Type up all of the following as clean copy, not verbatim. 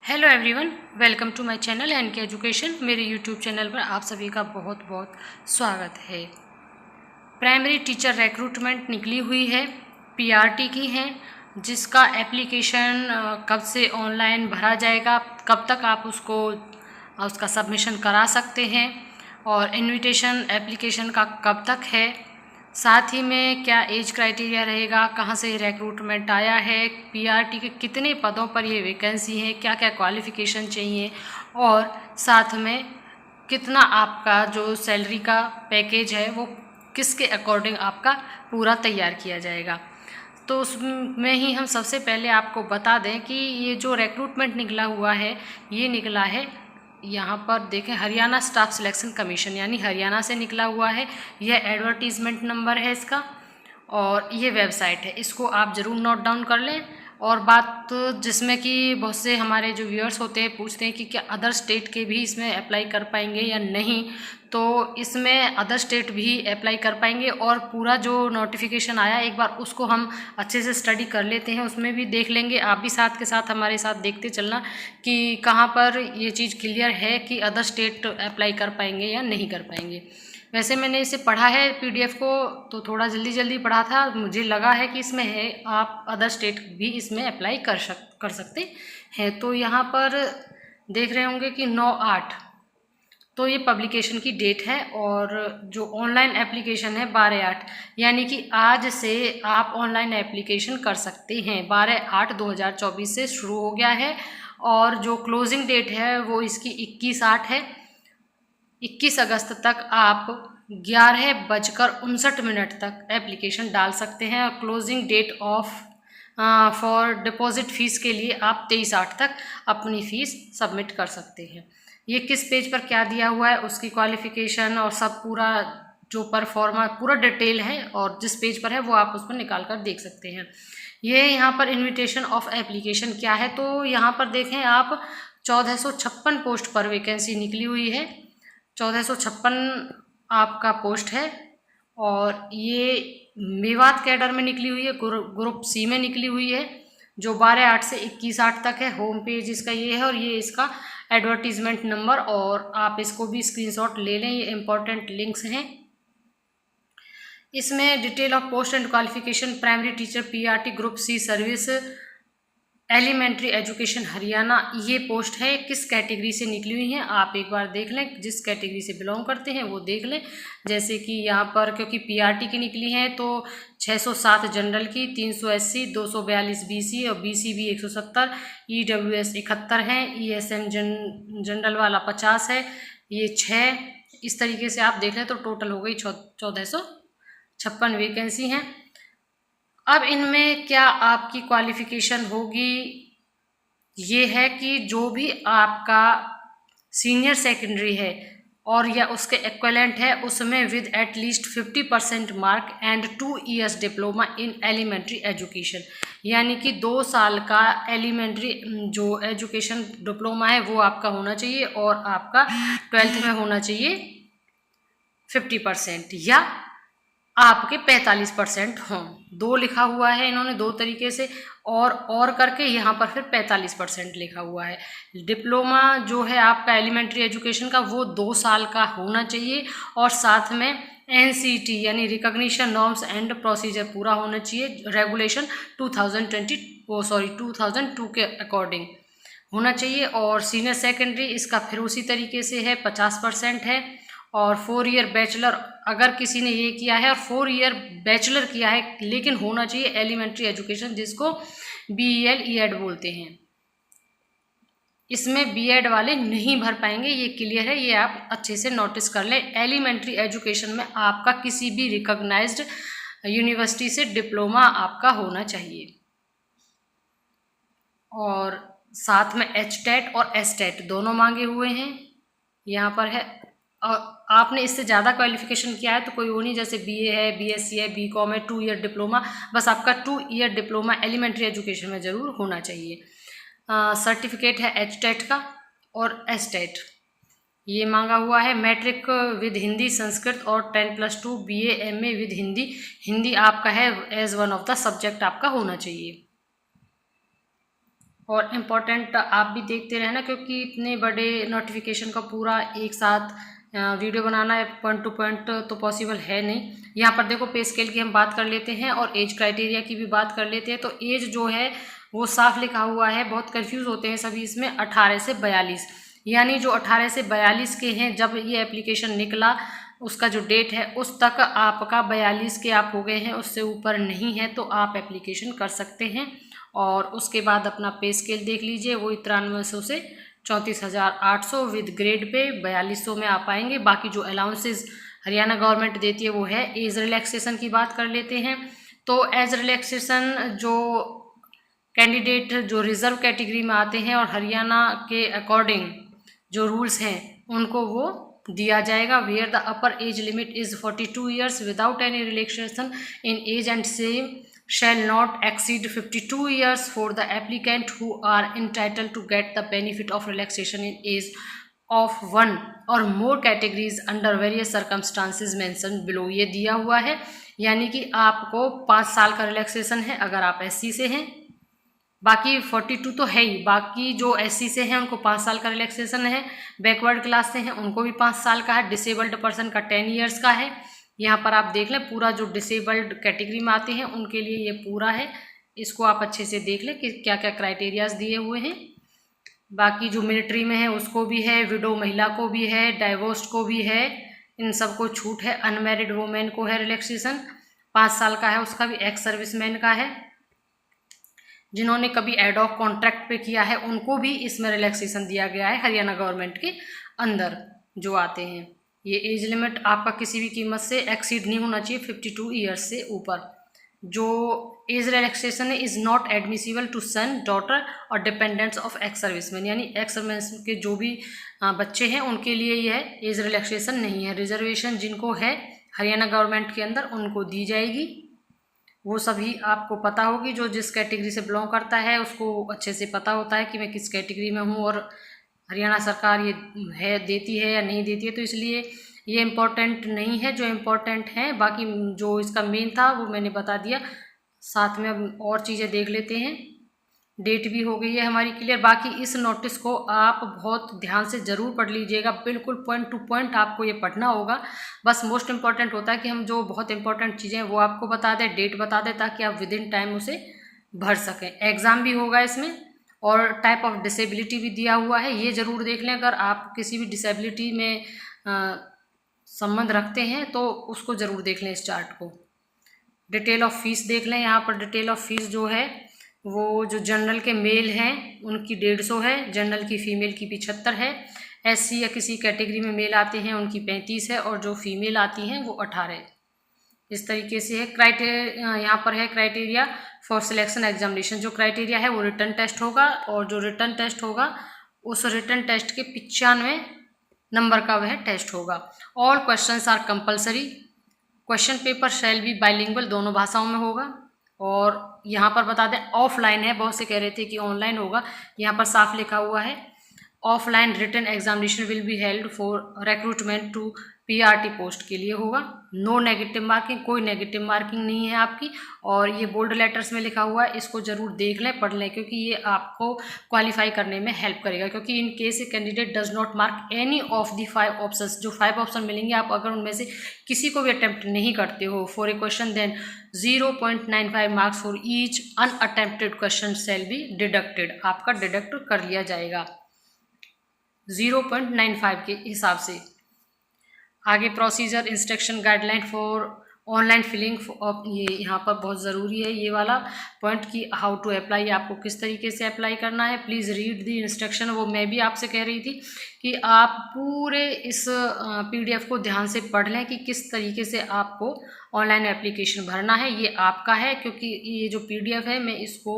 Hello everyone, welcome to my channel NK education. मेरे YouTube channel पर आप सभी का बहुत बहुत स्वागत है। प्राइमरी टीचर रिक्रूटमेंट निकली हुई है, पीआरटी की है, जिसका एप्लीकेशन कब से ऑनलाइन भरा जाएगा, कब तक आप उसका सबमिशन करा सकते हैं और इनविटेशन एप्लीकेशन का कब तक है, साथ ही में क्या एज क्राइटेरिया रहेगा, कहाँ से रिक्रूटमेंट आया है, पीआरटी के कितने पदों पर ये वैकेंसी है, क्या क्या क्वालिफ़िकेशन चाहिए और साथ में कितना आपका जो सैलरी का पैकेज है वो किसके अकॉर्डिंग आपका पूरा तैयार किया जाएगा। तो उसमें ही हम सबसे पहले आपको बता दें कि ये जो रिक्रूटमेंट निकला हुआ है ये निकला है, यहाँ पर देखें, हरियाणा स्टाफ सिलेक्शन कमीशन यानी हरियाणा से निकला हुआ है। यह एडवर्टीज़मेंट नंबर है इसका और ये वेबसाइट है, इसको आप ज़रूर नोट डाउन कर लें। और बात जिसमें कि बहुत से हमारे जो व्यूअर्स होते हैं पूछते हैं कि क्या अदर स्टेट के भी इसमें अप्लाई कर पाएंगे या नहीं, तो इसमें अदर स्टेट भी अप्लाई कर पाएंगे। और पूरा जो नोटिफिकेशन आया एक बार उसको हम अच्छे से स्टडी कर लेते हैं, उसमें भी देख लेंगे। आप भी साथ के साथ हमारे साथ देखते चलना कि कहाँ पर ये चीज़ क्लियर है कि अदर स्टेट अप्लाई कर पाएंगे या नहीं कर पाएंगे। वैसे मैंने इसे पढ़ा है पीडीएफ को, तो थोड़ा जल्दी पढ़ा था, मुझे लगा है कि इसमें है, आप अदर स्टेट भी इसमें अप्लाई कर सकते हैं। तो यहाँ पर देख रहे होंगे कि 9/8 तो ये पब्लिकेशन की डेट है और जो ऑनलाइन एप्लीकेशन है 12/8, यानी कि आज से आप ऑनलाइन एप्लीकेशन कर सकते हैं। 12/8/2024 से शुरू हो गया है और जो क्लोजिंग डेट है वो इसकी 21/8 है। 21 अगस्त तक आप 11:59 तक एप्लीकेशन डाल सकते हैं और closing date of for deposit fees के लिए आप 23/8 तक अपनी फ़ीस सबमिट कर सकते हैं। ये किस पेज पर क्या दिया हुआ है, उसकी क्वालिफ़िकेशन और सब पूरा जो परफॉर्मा पूरा डिटेल है और जिस पेज पर है वो आप उस पर निकाल कर देख सकते हैं। ये यहाँ पर इनविटेशन ऑफ एप्लीकेशन क्या है, तो यहाँ पर देखें आप 1456 पोस्ट पर वैकेंसी निकली हुई है। 1456 आपका पोस्ट है और ये मेवात कैडर में निकली हुई है, ग्रुप सी में निकली हुई है, जो 12/8 से 21/8 तक है। होम पेज इसका ये है और ये इसका एडवर्टीजमेंट नंबर, और आप इसको भी स्क्रीनशॉट ले लें, ये इम्पोर्टेंट लिंक्स हैं। इसमें detail of post and qualification, primary teacher PRT group C service, elementary education Haryana, ये पोस्ट है किस कैटेगरी से निकली हुई हैं आप एक बार देख लें, जिस कैटेगरी से बिलोंग करते हैं वो देख लें। जैसे कि यहाँ पर क्योंकि पीआरटी की निकली हैं तो 607 जनरल की, 300 SC, 242 BC और BC भी 170, EWS 71 है, ESM जनरल वाला 50 है, ये 6। इस तरीके से आप देख लें तो टोटल हो गई 1456 वैकेंसी हैं। अब इनमें क्या आपकी क्वालिफ़िकेशन होगी, ये है कि जो भी आपका सीनियर सेकेंडरी है और या उसके इक्विवेलेंट है उसमें with at least 50% mark and 2 years diploma in elementary education, यानी कि 2 साल का एलिमेंट्री जो एजुकेशन डिप्लोमा है वो आपका होना चाहिए और आपका 12th में होना चाहिए 50% या आपके 45% हों। 2 लिखा हुआ है इन्होंने 2 तरीके से, और करके यहाँ पर फिर 45% लिखा हुआ है। डिप्लोमा जो है आपका एलिमेंट्री एजुकेशन का वो 2 साल का होना चाहिए और साथ में NCT यानी रिकॉग्निशन नॉर्म्स एंड प्रोसीजर पूरा होना चाहिए, रेगुलेशन 2002 के अकॉर्डिंग होना चाहिए। और सीनियर सेकेंडरी इसका फिर उसी तरीके से है, 50% है। और 4 ईयर बैचलर अगर किसी ने ये किया है और 4 ईयर बैचलर किया है, लेकिन होना चाहिए एलिमेंट्री एजुकेशन, जिसको BEL ED बोलते हैं। इसमें BEd वाले नहीं भर पाएंगे, ये क्लियर है, ये आप अच्छे से नोटिस कर लें। एलिमेंट्री एजुकेशन में आपका किसी भी रिकॉग्नाइज्ड यूनिवर्सिटी से डिप्लोमा आपका होना चाहिए और साथ में HTET और STET दोनों मांगे हुए हैं यहाँ पर है। और आपने इससे ज़्यादा क्वालिफिकेशन किया है तो कोई वो नहीं, जैसे BA है, BSc है, BCom है, 2 ईयर डिप्लोमा, बस आपका 2 ईयर डिप्लोमा एलिमेंट्री एजुकेशन में ज़रूर होना चाहिए। सर्टिफिकेट है HTET का और STET ये मांगा हुआ है। मैट्रिक विद हिंदी संस्कृत और 10+2 BA MA with Hindi, Hindi आपका है as one of the subject आपका होना चाहिए। और इम्पॉर्टेंट आप भी देखते रहना, क्योंकि इतने बड़े नोटिफिकेशन का पूरा एक साथ वीडियो बनाना है पॉइंट टू पॉइंट तो पॉसिबल है नहीं। यहाँ पर देखो पे स्केल की हम बात कर लेते हैं और एज क्राइटेरिया की भी बात कर लेते हैं। तो एज जो है वो साफ लिखा हुआ है, बहुत कंफ्यूज होते हैं सभी इसमें, 18 से 42, यानी जो 18 से 42 के हैं जब ये एप्लीकेशन निकला उसका जो डेट है उस तक आपका 42 के आप हो गए हैं, उससे ऊपर नहीं है तो आप एप्लीकेशन कर सकते हैं। और उसके बाद अपना पे स्केल देख लीजिए, वो 9300 से 34,800 विद ग्रेड पे 4200 में आ पाएंगे। बाकी जो अलाउंसेस हरियाणा गवर्नमेंट देती है वो है। एज रिलैक्सेशन की बात कर लेते हैं। तो एज रिलैक्सेशन जो कैंडिडेट जो रिजर्व कैटेगरी में आते हैं और हरियाणा के अकॉर्डिंग जो रूल्स हैं उनको वो दिया जाएगा। Where the upper age limit is 42 years without any relaxation in age and same shall not exceed 52 years for the applicant who are entitled to get the benefit of relaxation in age of one or more categories under various circumstances mentioned below। ये दिया हुआ है, यानी कि आपको 5 साल का relaxation है अगर आप SC से हैं, बाकी 42 तो है ही, बाकी जो SC से हैं उनको 5 साल का रिलैक्सेशन है, बैकवर्ड क्लास से हैं उनको भी 5 साल का है, डिसेबल्ड पर्सन का 10 ईयर्स का है। यहाँ पर आप देख लें पूरा जो डिसेबल्ड कैटेगरी में आते हैं उनके लिए ये पूरा है, इसको आप अच्छे से देख लें कि क्या क्या क्राइटेरियाज दिए हुए हैं। बाकी जो मिलिट्री में है उसको भी है, विडो महिला को भी है, डाइवोर्स्ड को भी है, इन सबको छूट है। अनमैरिड वुमेन को है रिलैक्सेशन 5 साल का है, उसका भी एक्स सर्विसमैन का है। जिन्होंने कभी एडॉक कॉन्ट्रैक्ट पे किया है उनको भी इसमें रिलैक्सेशन दिया गया है हरियाणा गवर्नमेंट के अंदर जो आते हैं। ये एज लिमिट आपका किसी भी कीमत से एक्सीड नहीं होना चाहिए 52 ईयर्स से ऊपर। जो एज रिलैक्सेशन है is not admissible to son, daughter और डिपेंडेंट्स ऑफ एक्स सर्विसमैन, यानी एक्स सर्विसमैन के जो भी बच्चे हैं उनके लिए यह एज रिलैक्सेशन नहीं है। रिजर्वेशन जिनको है हरियाणा गवर्नमेंट के अंदर उनको दी जाएगी, वो सभी आपको पता होगी। जो जिस कैटेगरी से बिलोंग करता है उसको अच्छे से पता होता है कि मैं किस कैटेगरी में हूँ और हरियाणा सरकार ये है देती है या नहीं देती है, तो इसलिए ये इम्पोर्टेंट नहीं है। जो इम्पोर्टेंट है बाकी जो इसका मेन था वो मैंने बता दिया। साथ में अब और चीज़ें देख लेते हैं। डेट भी हो गई है हमारी क्लियर। बाकी इस नोटिस को आप बहुत ध्यान से ज़रूर पढ़ लीजिएगा, बिल्कुल पॉइंट टू पॉइंट आपको ये पढ़ना होगा। बस मोस्ट इम्पॉर्टेंट होता है कि हम जो बहुत इंपॉर्टेंट चीज़ें हैं वो आपको बता दें, डेट बता दें, ताकि आप विद इन टाइम उसे भर सकें। एग्ज़ाम भी होगा इसमें और टाइप ऑफ डिसेबिलिटी भी दिया हुआ है, ये ज़रूर देख लें। अगर आप किसी भी डिसेबिलिटी में संबंध रखते हैं तो उसको ज़रूर देख लें इस चार्ट को। डिटेल ऑफ फीस देख लें। यहाँ पर डिटेल ऑफ फीस जो है वो जो जनरल के मेल हैं उनकी 150 है, जनरल की फ़ीमेल की 75 है, SC या किसी कैटेगरी में मेल आते हैं उनकी 35 है और जो फीमेल आती हैं वो 18 है। इस तरीके से है। क्राइटेरिया यहाँ पर है, क्राइटेरिया फॉर सिलेक्शन एग्जामिनेशन। जो क्राइटेरिया है वो रिटन टेस्ट होगा और जो रिटन टेस्ट होगा उस रिटन टेस्ट के 95 नंबर का वह टेस्ट होगा। All questions are compulsory. Question paper shall be bilingual, दोनों भाषाओं में होगा। और यहाँ पर बता दें ऑफलाइन है, बहुत से कह रहे थे कि ऑनलाइन होगा, यहाँ पर साफ लिखा हुआ है offline written examination will be held for recruitment to PRT post के लिए होगा। नो नेगेटिव मार्किंग, कोई नेगेटिव मार्किंग नहीं है आपकी। और ये बोल्ड लेटर्स में लिखा हुआ है, इसको जरूर देख लें, पढ़ लें, क्योंकि ये आपको क्वालिफाई करने में हेल्प करेगा। क्योंकि in case a candidate does not mark any of the 5 options, जो 5 ऑप्शन मिलेंगे आप अगर उनमें से किसी को भी अटेम्प्ट नहीं करते हो for a question, then 0.95 marks for each unattempted question shall be deducted, आपका डिडक्ट कर लिया जाएगा 0.95 के हिसाब से। आगे procedure instruction guideline for online filling of, ये यहाँ पर बहुत ज़रूरी है ये वाला पॉइंट कि हाउ टू अप्लाई, आपको किस तरीके से अप्लाई करना है। Please read the instruction. वो मैं भी आपसे कह रही थी कि आप पूरे इस PDF को ध्यान से पढ़ लें कि किस तरीके से आपको ऑनलाइन एप्लीकेशन भरना है। ये आपका है, क्योंकि ये जो PDF है मैं इसको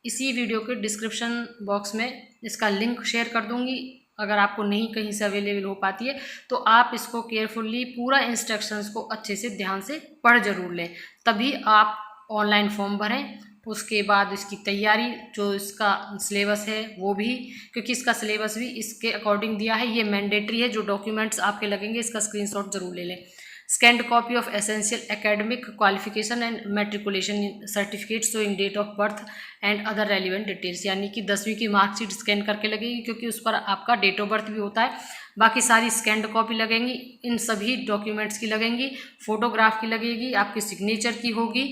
इसी वीडियो के डिस्क्रिप्शन बॉक्स में इसका लिंक शेयर कर दूँगी। अगर आपको नहीं कहीं से अवेलेबल हो पाती है तो आप इसको केयरफुली पूरा इंस्ट्रक्शंस को अच्छे से ध्यान से पढ़ जरूर लें, तभी आप ऑनलाइन फॉर्म भरें। उसके बाद इसकी तैयारी, जो इसका सिलेबस है वो भी, क्योंकि इसका सिलेबस भी इसके अकॉर्डिंग दिया है, ये मैंडेटरी है। जो डॉक्यूमेंट्स आपके लगेंगे इसका स्क्रीनशॉट जरूर ले लें। Scanned copy of essential academic qualification and matriculation certificate showing date of birth and other relevant details, यानी कि 10वीं की मार्कशीट स्कैन करके लगेगी, क्योंकि उस पर आपका डेट ऑफ बर्थ भी होता है। बाकी सारी स्कैंड कॉपी लगेंगी, इन सभी डॉक्यूमेंट्स की लगेंगी, फोटोग्राफ की लगेगी, आपकी सिग्नेचर की होगी।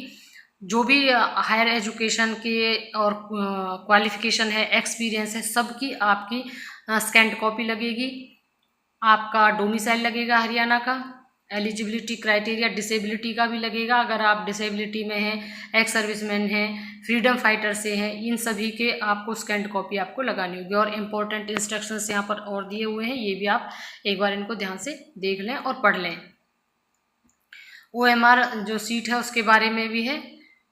जो भी हायर एजुकेशन के और क्वालिफिकेशन है, एक्सपीरियंस है, सबकी आपकी स्कैंड कॉपी लगेगी। आपका डोमिसाइल लगेगा हरियाणा का, एलिजिबिलिटी क्राइटेरिया डिसेबिलिटी का भी लगेगा, अगर आप डिसेबिलिटी में हैं, एक्स सर्विसमैन हैं, फ्रीडम फाइटर से हैं, इन सभी के आपको स्कैंड कॉपी आपको लगानी होगी। और इम्पोर्टेंट इंस्ट्रक्शंस यहाँ पर और दिए हुए हैं, ये भी आप एक बार इनको ध्यान से देख लें और पढ़ लें। OMR जो सीट है उसके बारे में भी है,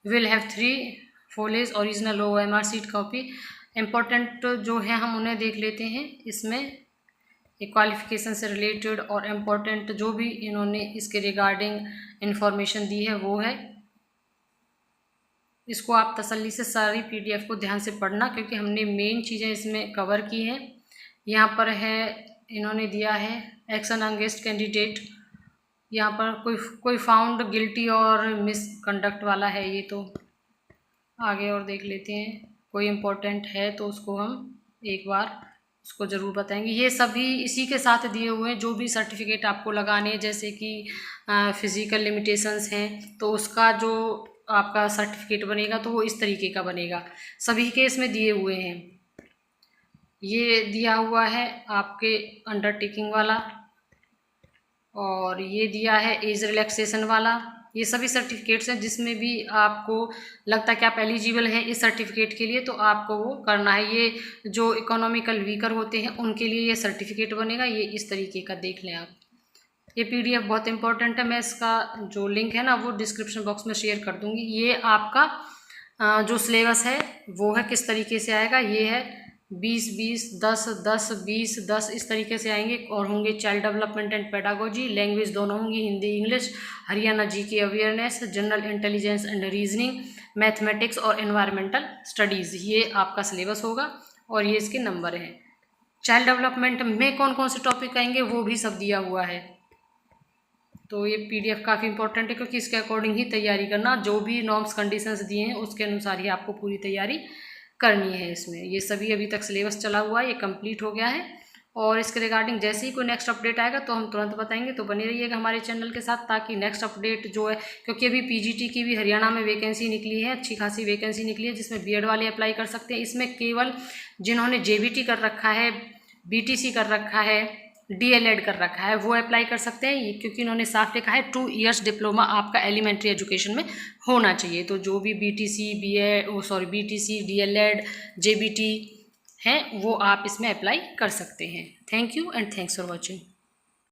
will have 3 फॉलेज original OMR seat copy. Important जो है हम उन्हें देख लेते हैं। इसमें क्वालिफिकेशन से रिलेटेड और इम्पोर्टेंट जो भी इन्होंने इसके रिगार्डिंग इंफॉर्मेशन दी है वो है। इसको आप तसल्ली से सारी PDF को ध्यान से पढ़ना, क्योंकि हमने मेन चीज़ें इसमें कवर की हैं। यहाँ पर है, इन्होंने दिया है एक्शन अगेंस्ट कैंडिडेट, यहाँ पर कोई फाउंड गिल्टी और मिसकंडक्ट वाला है, ये तो आगे और देख लेते हैं। कोई इम्पोर्टेंट है तो उसको हम एक बार उसको ज़रूर बताएंगे। ये सभी इसी के साथ दिए हुए हैं, जो भी सर्टिफिकेट आपको लगाने हैं, जैसे कि फिज़िकल लिमिटेशंस हैं तो उसका जो आपका सर्टिफिकेट बनेगा तो वो इस तरीके का बनेगा, सभी के इसमें दिए हुए हैं। ये दिया हुआ है आपके अंडरटेकिंग वाला, और ये दिया है एज रिलैक्सेशन वाला। ये सभी सर्टिफिकेट्स हैं जिसमें भी आपको लगता है कि आप एलिजिबल हैं इस सर्टिफिकेट के लिए, तो आपको वो करना है। ये जो इकोनॉमिकल वीकर होते हैं उनके लिए ये सर्टिफिकेट बनेगा, ये इस तरीके का देख लें आप। ये PDF बहुत इंपॉर्टेंट है, मैं इसका जो लिंक है ना वो डिस्क्रिप्शन बॉक्स में शेयर कर दूँगी। ये आपका जो सिलेबस है वो है किस तरीके से आएगा, ये है 20-20, 10-10, 20-10 इस तरीके से आएंगे, और होंगे child development and pedagogy, language दोनों होंगी, Hindi English, Haryana GK awareness, general intelligence and reasoning, mathematics और एनवायरमेंटल स्टडीज़। ये आपका सिलेबस होगा और ये इसके नंबर हैं। चाइल्ड डेवलपमेंट में कौन कौन से टॉपिक आएंगे वो भी सब दिया हुआ है। तो ये PDF काफ़ी इंपॉर्टेंट है, क्योंकि इसके अकॉर्डिंग ही तैयारी करना, जो भी नॉर्म्स कंडीशंस दिए हैं उसके अनुसार ही आपको पूरी तैयारी करनी है। इसमें ये सभी अभी तक सिलेबस चला हुआ है, ये कंप्लीट हो गया है, और इसके रिगार्डिंग जैसे ही कोई नेक्स्ट अपडेट आएगा तो हम तुरंत बताएंगे। तो बने रहिएगा हमारे चैनल के साथ, ताकि नेक्स्ट अपडेट जो है, क्योंकि अभी PGT की भी हरियाणा में वैकेंसी निकली है, अच्छी खासी वैकेंसी निकली है, जिसमें BEd वाले अप्लाई कर सकते हैं। इसमें केवल जिन्होंने JBT कर रखा है, BTC कर रखा है, DLED कर रखा है वो अप्लाई कर सकते हैं, क्योंकि इन्होंने साफ लिखा है 2 इयर्स डिप्लोमा आपका एलिमेंट्री एजुकेशन में होना चाहिए। तो जो भी BTC, DLED, JBT हैं वो आप इसमें अप्लाई कर सकते हैं। Thank you and thanks for watching.